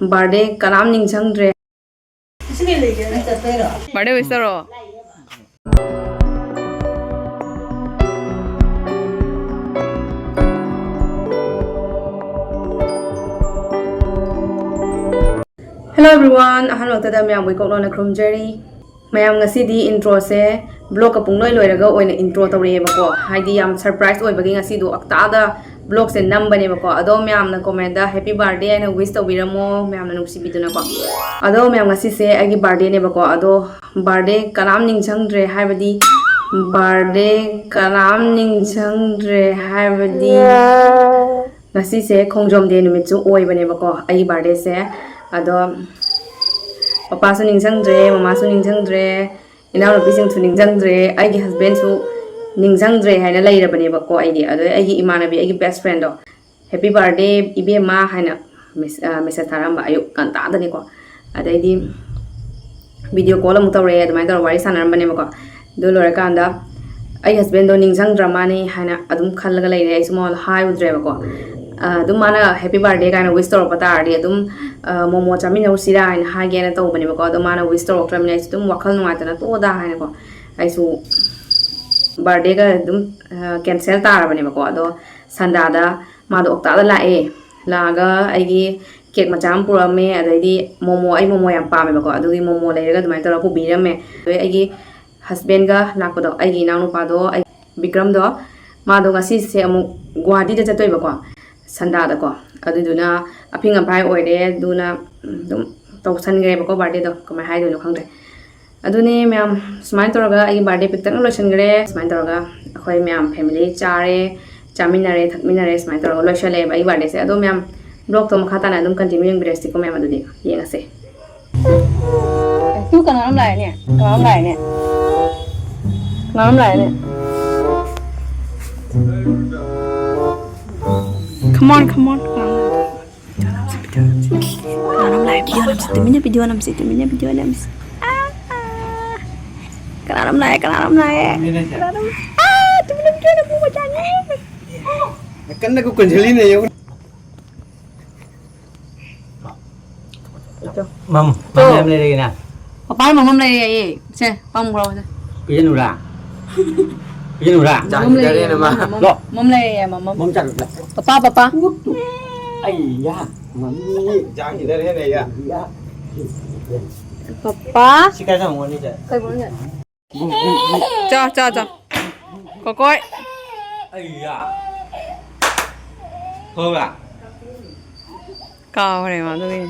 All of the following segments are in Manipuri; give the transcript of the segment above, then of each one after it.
birthday kanam ningchangdre birthday wish taro Hello everyone, ahanwagtada mayam wake up na krumjeri mayam ngasi di intro se vlog ka pungnoi loiraga oina intro tawre bako haidi yam surprise oi bagi ngasi do aktada vlog se nambane bako ado mayam na comment da happy birthday na wish tawiramo mayam na nusi biduna ko ado mayam ngasi se agi birthday ne bako ado birthday kanam ningchangdre haibadi birthday kanam ningchangdre haibadi ngasi se khongjom de numit chu oi bane bako agi birthday se ado papa su ningchangdre mama su ningchangdre inaw no pising su ningchangdre aigi husband su ningchangdre haina leirabane bako aigi ado aigi imanabi aigi best friend do happy birthday ibe ma haina message tharamba ayu kanta dani ko adaidi video call amu tawre adumai tar wari sanarambane bako do lora kanda ai husband do ningchangdra mani haina adum khallaga leire ai small hi udre bako adum mana happy birthday kana wish tor pata ari adum momo chami no sira haina hage na to bani bako adum mana wish tor okramina ai dum wakhal nuai tana to da haina ko ai su birthday ga adum cancel tar bani bako ado sanda da ma do okta da lae laga ai gi cake macham purame adaidi momo ai momo yam pame bako adui momo leiraga adumai tor pu birame ai gi husband ga lakado ai gi nanu pa do ai Bikram do ma do ngasi se amu Guwahati da chatoi bako sanda da ko aduduna aping ampai oire duna dum tawsan gre bako birthday do kamai hai do no khangde aduni myam smile toraga ai birthday picture lotion gre smile toraga akhoi myam family chare chaminare thakminare smile toraga lotion le ai birthday se ado myam blog to makha ta na dum continuing breast ko myam adudi yengase tu kanam lai ne kanam lai ne kanam lai ne Come on. Kanam live video namsi. Kanam live. Kanam. Tumina video na buat jane. Kan aku kunjeli ne yau. Mam le lagi na. Papa mam le ye. Se, pam bro se. Pijen ura. Jangan dari nama. Lo, Mam le ye mam. mam cak. Papa. Ayah, mami. Jangan dari ne ya. Papa. Sikai sama ni je. Kai boleh. Cha. Kokoi. Ayah. Hola. Kau ni mah tu ni.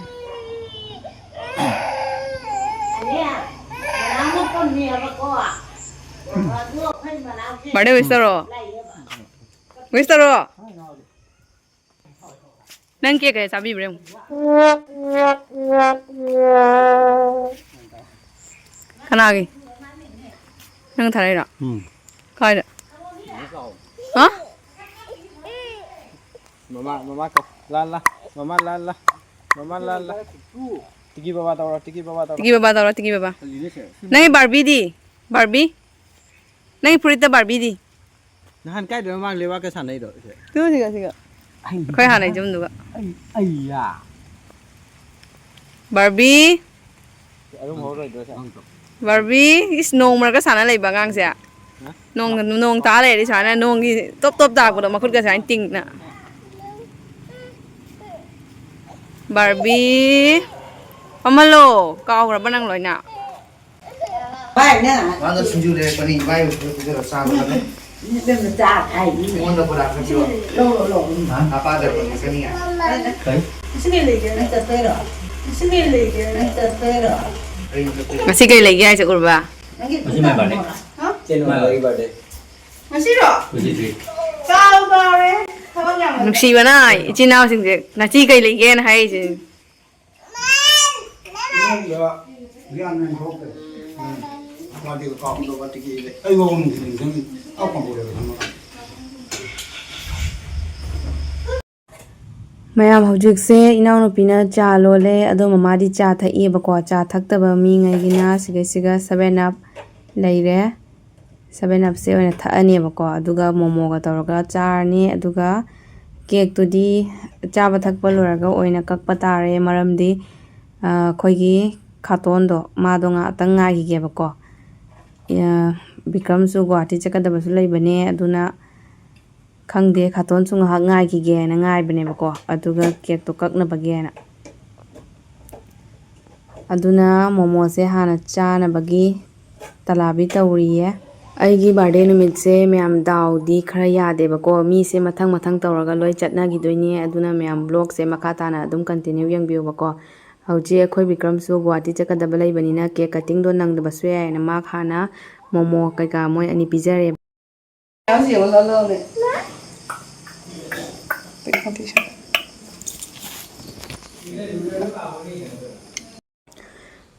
Birthday wish taro. Nang cake hai sabi brem. Kana gi. Nang tharai ra. Kai da. Ha? Mama ko. Lala. Mama lala. Tiki baba tahu. Tiki baba. Nang Barbie di. Barbie. Nang purita Barbie di. Nahan kai dah memang lewat ke sana itu. Tu siga. Kau yang hanai jom tu ga. Ayah. Barbie. Aduh mau rồi đó. Barbie is nong mereka sana lagi bangang sih. Nong tale di sana nong di top tak udah makut ke sana ting na. Barbie. Pamalo, kau berapa nang loy na? Baik na. Mana sunjuk deh pani baik kita rasa apa ni? Ini mencar ai. Mana pula kerja? Lo. Apa ada pani sini ya? Sini lagi na terpero. Masih kali lagi aja kurba. Masih main birthday? Hah? Cina main lagi birthday. Masih ro? Masih tu. Kau bare. Kau yang. Nuksi mana? Cina masih je. Nasi kali lagi na hai je. Ya, dia main hoki. Apa dia kau tu buat tiki? Ayo orang ni, apa boleh sama? Mayam hojikse inaunupina cha lole ado mamadi cha thai bako cha thakta mi ngai gina siga 7 up leire 7 up se ona thaani bako aduga momo ga tawraga charni aduga ꯀꯦꯛꯇꯨꯗꯤ ꯆꯥꯕ ꯊꯛꯄ ꯂꯣꯏꯔꯒ ꯑꯣꯏꯅ ꯀꯛꯄ ꯇꯥꯔꯦ ꯃꯔꯝꯗꯤ ꯑꯩꯈꯣꯏꯒꯤ ꯈꯥꯇꯣꯟꯗꯣ ꯃꯥꯗꯣ ꯉꯥꯛꯇꯪ ꯉꯥꯏꯈꯤꯒꯦꯕꯀꯣ ꯕꯤꯀ꯭ꯔꯝꯁꯨ ꯒꯨꯋꯥꯍꯥꯇꯤ ꯆꯠꯀꯗꯕꯁꯨ ꯂꯩꯕꯅꯦ ꯑꯗꯨꯅ ꯈꯪꯗꯦ ꯈꯥꯇꯣꯟꯁꯨ ꯉꯥꯏꯍꯥꯛ ꯉꯥꯏꯈꯤꯒꯦꯅ ꯉꯥꯏꯕꯅꯦꯕꯀꯣ ꯑꯗꯨꯒ ꯀꯦꯛꯇꯣ ꯀꯛꯅꯕꯒꯤꯅ ꯑꯗꯨꯅ ꯃꯣꯃꯣꯁꯦ ꯍꯥꯟꯅ ꯆꯥꯅꯕꯒꯤ ꯇꯂꯥꯕꯤ ꯇꯧꯔꯤꯌꯦ ꯑꯩꯒꯤ ꯕꯥꯔꯗꯦ ꯅꯨꯃꯤꯠꯁꯦ ꯃꯌꯥꯝ ꯗꯥꯎꯗꯤ ꯈꯔ ꯌꯥꯗꯦꯕꯀꯣ ꯃꯤꯁꯦ ꯃꯊꯪ ꯃꯊꯪ ꯇꯧꯔꯒ ꯂꯣꯏ ꯆꯠꯅꯈꯤꯗꯣꯏꯅꯦ ꯑꯗꯨꯅ ꯃꯌꯥꯝ ꯕ꯭ꯂꯣꯒꯁꯦ ꯃꯈꯥ ꯇꯥꯅ ꯑꯗꯨꯝ ꯀꯟꯇꯤꯅ꯭ꯌꯨ ꯌꯦꯡꯕꯤꯌꯨꯕꯀꯣ ꯍꯧꯖꯤꯛ ꯑꯩꯈꯣꯏ ꯕꯤꯀ꯭ꯔꯝꯁꯨ ꯒꯨꯋꯥꯍꯥꯇꯤ ꯆꯠꯀꯗꯕ ꯂꯩꯕꯅꯤꯅ ꯀꯦꯛ ꯀꯠꯇꯤꯡꯗꯣ ꯅꯪꯗꯕꯁꯨ ꯌꯥꯏꯅ ꯃꯥ ꯍꯥꯟꯅ ꯃꯣꯃꯣ ꯀꯩꯀꯥ ꯃꯣꯏ ꯑꯅꯤ ꯄꯤꯖꯔꯦꯕ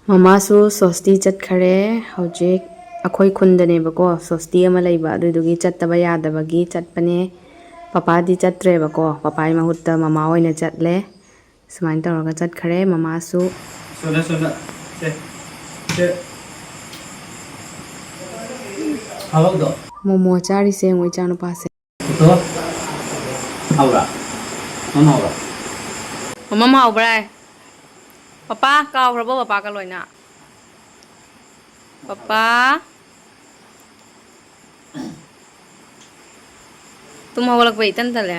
ꯃꯃꯥꯁꯨ ꯁꯣꯁꯇꯤ ꯆꯠꯈꯔꯦ ꯍꯧꯖꯤꯛ ꯑꯩꯈꯣꯏ ꯈꯨꯟꯗꯅꯦꯕꯀꯣ ꯁꯣꯁꯇꯤ ꯑꯃ ꯂꯩꯕ ꯑꯗꯨꯗꯨꯒꯤ ꯆꯠꯇꯕ ꯌꯥꯗꯕꯒꯤ ꯆꯠꯄꯅꯦ ꯄꯄꯥꯗꯤ ꯆꯠꯇ꯭ꯔꯦꯕꯀꯣ ꯄꯄꯥꯒꯤ ꯃꯍꯨꯠꯇ ꯃꯃꯥ ꯑꯣꯏꯅ ꯆꯠꯂꯦ ꯁꯨꯃꯥꯏꯅ ꯇꯧꯔꯒ ꯆꯠꯈꯔꯦ ꯃꯃꯥꯁꯨ ꯃꯣꯃꯣ ꯆꯥꯔꯤꯁꯦ ꯌꯦꯡꯉꯣ ꯏꯆꯥ ꯅꯨꯄꯥꯁꯦ ꯃꯃꯥ ꯍꯥꯎꯕ꯭ꯔꯥ ꯄꯄꯥ ꯀꯥꯎꯈ꯭ꯔꯕꯣ ꯄꯄꯥꯒ ꯂꯣꯏꯅ ꯄꯄꯥ ꯇꯨꯝ ꯍꯧꯒꯠꯂꯛꯄ ꯏꯇꯟ ꯇꯜꯂꯦ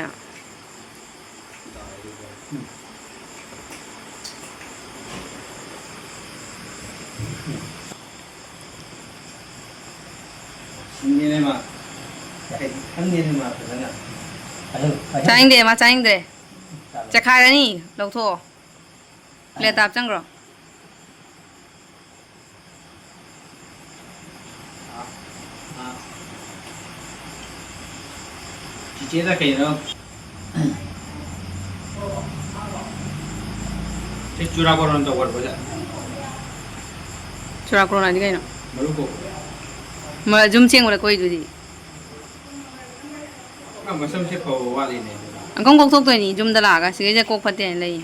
ꯆꯥꯅꯤꯡꯗꯦ ꯃꯥ ꯆꯥꯅꯤꯡꯗ꯭ꯔꯦ ꯆꯈꯥꯏꯔꯅꯤ ꯂꯧꯊꯣꯛꯑꯣ ꯄ꯭ꯂꯦꯠꯇ ꯍꯥꯞꯆꯟꯈ꯭ꯔꯣ ꯆꯤꯆꯦꯗ ꯀꯩꯅꯣ ꯁꯤ ꯆꯨꯔꯥꯀꯣꯔꯣꯟ ꯇꯧꯕꯔꯕꯗ ꯆꯨꯔꯥꯀꯣꯔꯣꯟ ꯍꯥꯏꯗꯤ ꯀꯩꯅꯣ ꯃꯔꯨꯀꯣ ꯖꯨꯝ ꯆꯦꯡꯕꯗ ꯀꯣꯏꯗꯨꯗꯤ ꯃꯁꯝꯁꯦ ꯐꯕ ꯋꯥꯠꯂꯤꯅꯦ ꯑꯪꯀꯪ ꯀꯣꯛꯊꯣꯛꯇꯣꯏꯅꯤ ꯌꯨꯝꯗ ꯂꯥꯛꯑꯒ ꯁꯤꯈꯩꯁꯦ ꯀꯣꯛ ꯐꯠꯇꯦꯅ ꯂꯩ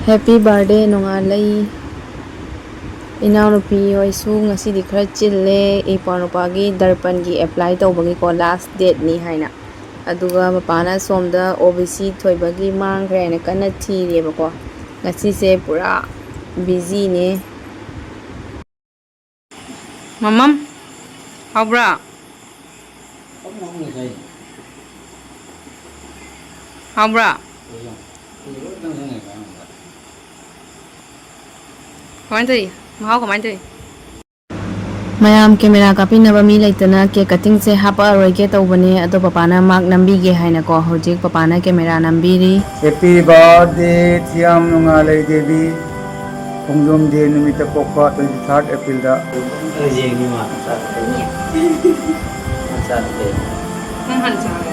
ꯍꯦꯄꯤ ꯕꯥꯔꯗꯦ ꯅꯣꯡꯉꯥꯜꯂꯩ ꯏꯅꯥꯎꯅꯨꯄꯤ ꯍꯣꯏꯁꯨ ꯉꯁꯤꯗꯤ ꯈꯔ ꯆꯤꯜꯂꯦ ꯏꯄ꯭ꯋꯥꯅꯨꯄꯥꯒꯤ ꯗꯔꯄꯟꯒꯤ ꯑꯦꯄ꯭ꯂꯥꯏ ꯇꯧꯕꯒꯤꯀꯣ ꯂꯥꯁ ꯗꯦꯠꯅꯤ ꯍꯥꯏꯅ ꯑꯗꯨꯒ ꯃꯄꯥꯅ ꯁꯣꯝꯗ OBC ꯊꯣꯏꯕꯒꯤ ꯃꯥꯡꯈ꯭ꯔꯦ ꯍꯥꯏꯅ ꯀꯟꯅ ꯊꯤꯔꯦꯕꯀꯣ ꯉꯁꯤꯁꯦ ꯄꯨꯔꯥ ꯕꯤꯖꯤꯅꯦ ꯃꯃꯝ ꯍꯥꯎꯕ꯭ꯔꯥ ꯍꯥꯎꯕ꯭ꯔꯥ ꯀꯃꯥꯏꯅ ꯇꯧꯏ ꯃꯍꯥꯎ ꯀꯃꯥꯏꯅ ꯇꯧꯏ ꯃꯌꯥꯝ ꯀꯦꯃꯦꯔꯥ ꯀꯥꯞꯄꯤꯅꯕ ꯃꯤ ꯂꯩꯇꯅ ꯀꯦꯛ ꯀꯠꯇꯤꯡꯁꯦ ꯍꯥꯞꯄꯛꯑꯔꯣꯏꯒꯦ ꯇꯧꯕꯅꯦ ꯑꯗꯣ ꯄꯄꯥꯅ ꯃꯥꯛ ꯅꯝꯕꯤꯒꯦ ꯍꯥꯏꯅꯀꯣ ꯍꯧꯖꯤꯛ ꯄꯄꯥꯅ ꯀꯦꯃꯦꯔꯥ ꯅꯝꯕꯤꯔꯤ ꯍꯦꯄꯤ ꯕꯥꯔꯊꯗꯦ ꯊꯤꯌꯥꯝ ꯅꯨꯡꯉꯥꯂꯩ ꯗꯦꯕꯤ ꯈꯣꯡꯖꯣꯝ ꯗꯦ ꯅꯨꯃꯤꯠꯇ ꯄꯣꯛꯄ 23 ꯑꯦꯄ꯭ꯔꯤꯜꯗ ꯌꯦꯡꯅꯤ ꯃꯥ ꯃꯆꯥꯗꯦ ꯅꯪ ꯍꯥꯟꯅ ꯆꯥꯔꯦ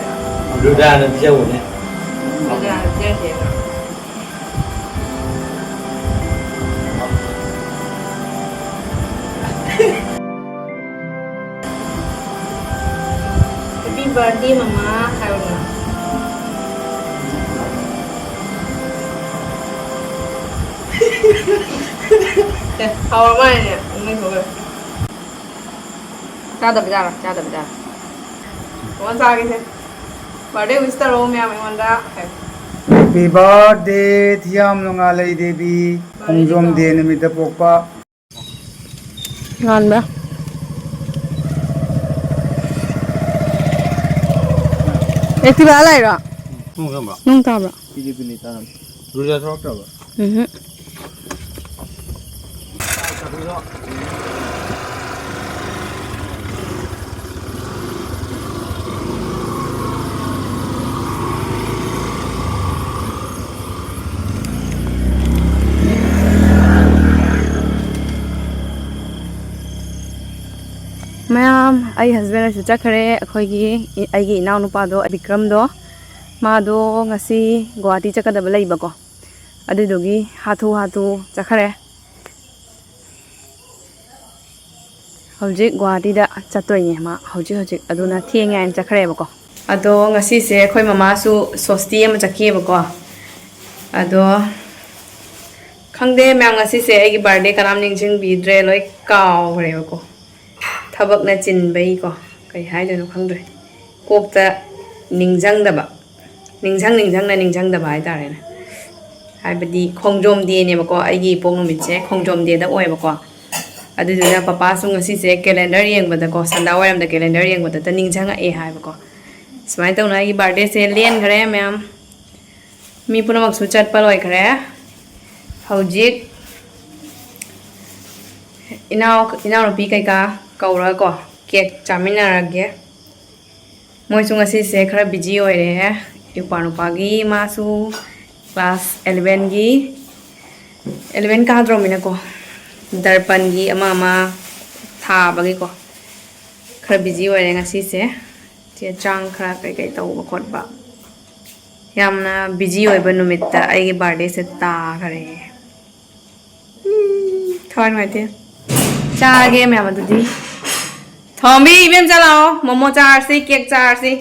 ꯔꯨꯗꯥꯅ ꯄꯤꯖꯧꯅꯦ Happy birthday mama Kairaba 하와마 아니야 오늘 그거 짜다 비자라 그만 싸게 birthday wish करो मैं मंदा Happy birthday Thiam Nungalai Devi Khongjom De Numita Pokpa ngon ba Eti ba lai ra Nung ta ba Pilih tangan Ruda sok ba ꯃꯌꯥꯝ ꯑꯩ ꯍꯁꯕꯦꯟꯅꯁꯨ ꯆꯠꯈꯔꯦ ꯑꯩꯈꯣꯏꯒꯤ ꯑꯩꯒꯤ ꯏꯅꯥꯎꯅꯨꯄꯥꯗꯣ ꯕꯤꯀ꯭ꯔꯝꯗꯣ ꯃꯥꯗꯣ ꯉꯁꯤ ꯒꯨꯋꯥꯍꯥꯇꯤ ꯆꯠꯀꯗꯕ ꯂꯩꯕꯀꯣ ꯑꯗꯨꯗꯨꯒꯤ ꯍꯥꯊꯨ ꯆꯠꯈꯔꯦ ꯍꯧꯖꯤꯛ ꯒꯨꯋꯥꯍꯥꯇꯤꯗ ꯆꯠꯇꯣꯏꯅꯦ ꯃꯥ ꯍꯧꯖꯤꯛ ꯑꯗꯨꯅ ꯊꯦꯡꯉꯦ ꯍꯥꯏꯅ ꯆꯠꯈ꯭ꯔꯦꯕꯀꯣ ꯑꯗꯣ ꯉꯁꯤꯁꯦ ꯑꯩꯈꯣꯏ ꯃꯃꯥꯁꯨ ꯁꯣꯁꯇꯤ ꯑꯃ ꯆꯠꯈꯤꯌꯦꯕꯀꯣ ꯑꯗꯣ ꯈꯪꯗꯦ ꯃꯌꯥꯝ ꯉꯁꯤꯁꯦ ꯑꯩꯒꯤ ꯕꯥꯔꯗꯦ ꯀꯅꯥꯝ ꯅꯤꯡꯁꯤꯡꯕꯤꯗ꯭ꯔꯦ ꯂꯣꯏ ꯀꯥꯎꯈ꯭ꯔꯦꯕꯀꯣ ꯊꯕꯛꯅ ꯆꯤꯟꯕꯩꯀꯣ ꯀꯩ ꯍꯥꯏꯗꯣꯏꯅꯣ ꯈꯪꯗ꯭ꯔꯦ ꯀꯣꯛꯇ ꯅꯤꯡꯖꯪꯗꯕ ꯅꯤꯡꯖꯪꯗꯕ ꯍꯥꯏꯇꯥꯔꯦꯅꯦ ꯍꯥꯏꯕꯗꯤ ꯈꯣꯡꯖꯣꯝ ꯗꯦꯅꯦꯕꯀꯣ ꯑꯩꯒꯤ ꯏꯄꯣꯛ ꯅꯨꯃꯤꯠꯁꯦ ꯈꯣꯡꯖꯣꯝ ꯗꯦꯗ ꯑꯣꯏꯌꯦꯕꯀꯣ ꯑꯗꯨꯗꯨꯅ ꯄꯄꯥꯁꯨ ꯉꯁꯤꯁꯦ ꯀꯦꯂꯦꯟꯗꯔ ꯌꯦꯡꯕꯗꯀꯣ ꯁꯟꯗꯥ ꯋꯥꯏꯔꯝꯗ ꯀꯦꯂꯦꯟꯗꯔ ꯌꯦꯡꯕꯗ ꯅꯤꯡꯖꯪꯉꯛꯑꯦ ꯍꯥꯏꯕꯀꯣ ꯁꯨꯃꯥꯏꯅ ꯇꯧꯅ ꯑꯩꯒꯤ ꯕꯥꯔꯗꯦꯁꯦ ꯂꯦꯟꯈ꯭ꯔꯦ ꯃꯌꯥꯝ ꯃꯤ ꯄꯨꯝꯅꯃꯛꯁꯨ ꯆꯠꯄ ꯂꯣꯏꯈ꯭ꯔꯦ ꯍꯧꯖꯤꯛ ꯏꯅꯥꯎꯅꯨꯄꯤ ꯀꯩꯀꯥ ꯀꯧꯔꯒꯀꯣ ꯀꯦꯛ ꯆꯥꯃꯤꯟꯅꯔꯒꯦ ꯃꯣꯏꯁꯨ ꯉꯁꯤꯁꯦ ꯈꯔ ꯕꯤꯖꯤ ꯑꯣꯏꯔꯦ ꯅꯨꯄꯥꯒꯤ ꯃꯥꯁꯨ ꯀ꯭ꯂꯥꯁ 11 ꯀꯥꯗ꯭ꯔꯣꯃꯤꯅꯀꯣ ꯗꯔꯄꯟꯒꯤ ꯑꯃ ꯊꯥꯕꯒꯤꯀꯣ खर बिजी होरे ngasi चे चांग खरा कई कई तौब खोटबा यामना बिजी होइबा नुमित्ता आइगे बर्थडे से ताखरे थोन माइते चागे म्याम दुदी थोंबी इबेम चलाओ मोमो चारसी केक चारसी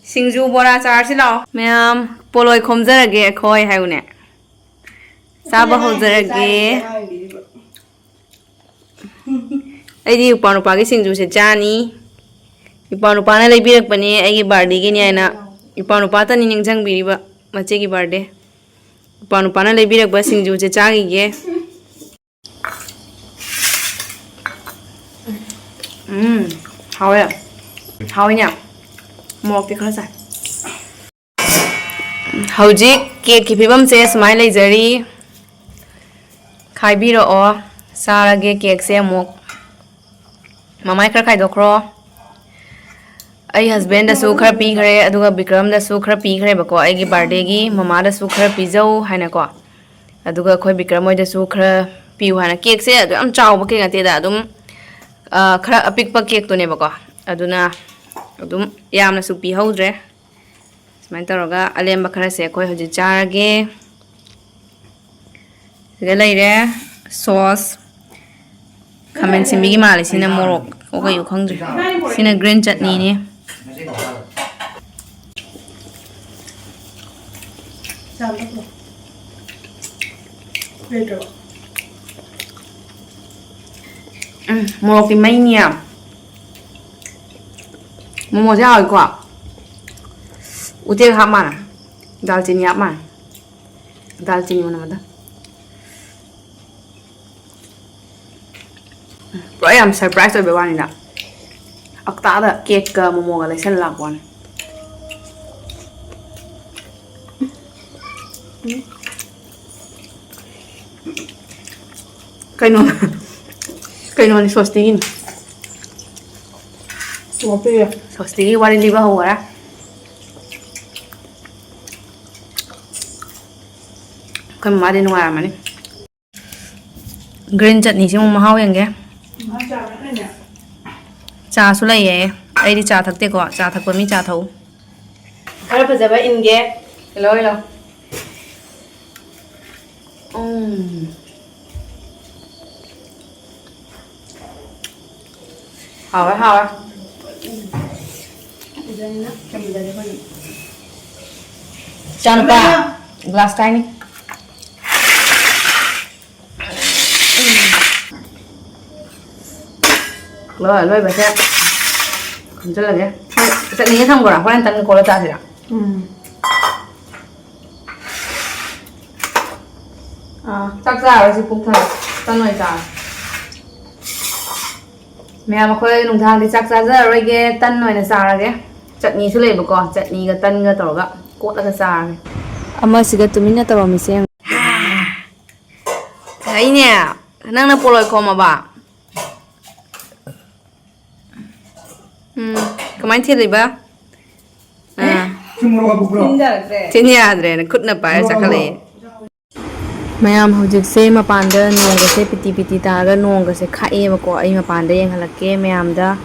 सिंजू बोरा चारसी लाओ म्याम पोलोय खोमजरगे खोय हायुने चाबा होजरगे अइदी उपा नुपागी सिंजू से चानी इपा नुपाना लेबिरकपने अइगी बर्थडे गिनी आइना इपा नुपाता नि निंगजंग बिरिबा मचेगी बर्थडे इपा नुपाना लेबिरकबा सिंजू से चागिगे हावे हावेन्या मोरक्ति खरा साइ हौजिक केक की फिबम से सुमाय लेजरी खाइबिरओ सारागे केक से अमुक ममाय खरा खाइदोख्रो आई हस्बैंड दसु खरा पीखरे अदुगा विक्रम दसु खरा पीखरे बको आइगी बर्थडे गी ममा दसु खरा पीजौ हाइनाको अदुगा खोय विक्रम होय दसु खरा पीउ हाना केक से अदुम चावबा केक नतेदा अदुम खरा अपिकपा केक तोने बको अदुना अदुम यामनासु पीहौद्रे सुमाय तौरगा अलेम्बा खरा से खोय हजि चारगे सिदा लैरे सॉस खामेन सिंबी की माले सिना मोरक ओका यु खंगद्रे सिना ग्रीन चटनी ने मोरक की मैनिया मोमो से हाउ को उते खा मान दालचीनी आप मान दालचीनी मना मदा पूरा याम सरप्राइज ओबे वानिदा अक्तादा केक का मोमो का लेसन लाकवान कइनो नि सोस्तिगिन सोस्तिगी वाली लिबा होरा कम मादे नुआ माने ग्रीन चटनी से महाव यंगे चा सुलाइए अइदी चा थकते को चा थकपा मी चा थौ खरा फजबा इनगे हेलो हेलो हावे हावे चानपा ग्लास टाइनी लोई बसे खम चल लगे चटनी थम गोरा होरन तन कोला चासिरा चाक चारसी पुक था तन होय चा मैम अखोय नुंथांदि चाक चाजरगे तन होयना चारगे चटनी सु लेबको चटनी गा तन गा तौरगा कोटलगा चारगे अमा सिगा तुमिना तौरमिसे आइने नंगना पोलोय खोमाबा कमाइन थे लेबा थिन याद्रे खुदना पाय चखले मैम हौजिक से मपान दा नोंग से पिति पिति तागा नोंग से खाए बको आई मपान दा यंगहलके मैम दा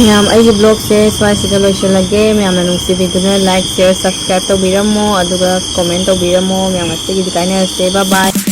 मैम आई ब्लॉग से स्वाइसिका लोइसलगे मैम नुंसी बिदुना लाइक शेयर सब्सक्राइब तौबिरमो अदुगा कमेंट तौबिरमो मैम असिगी दिखाइने से बाय बाय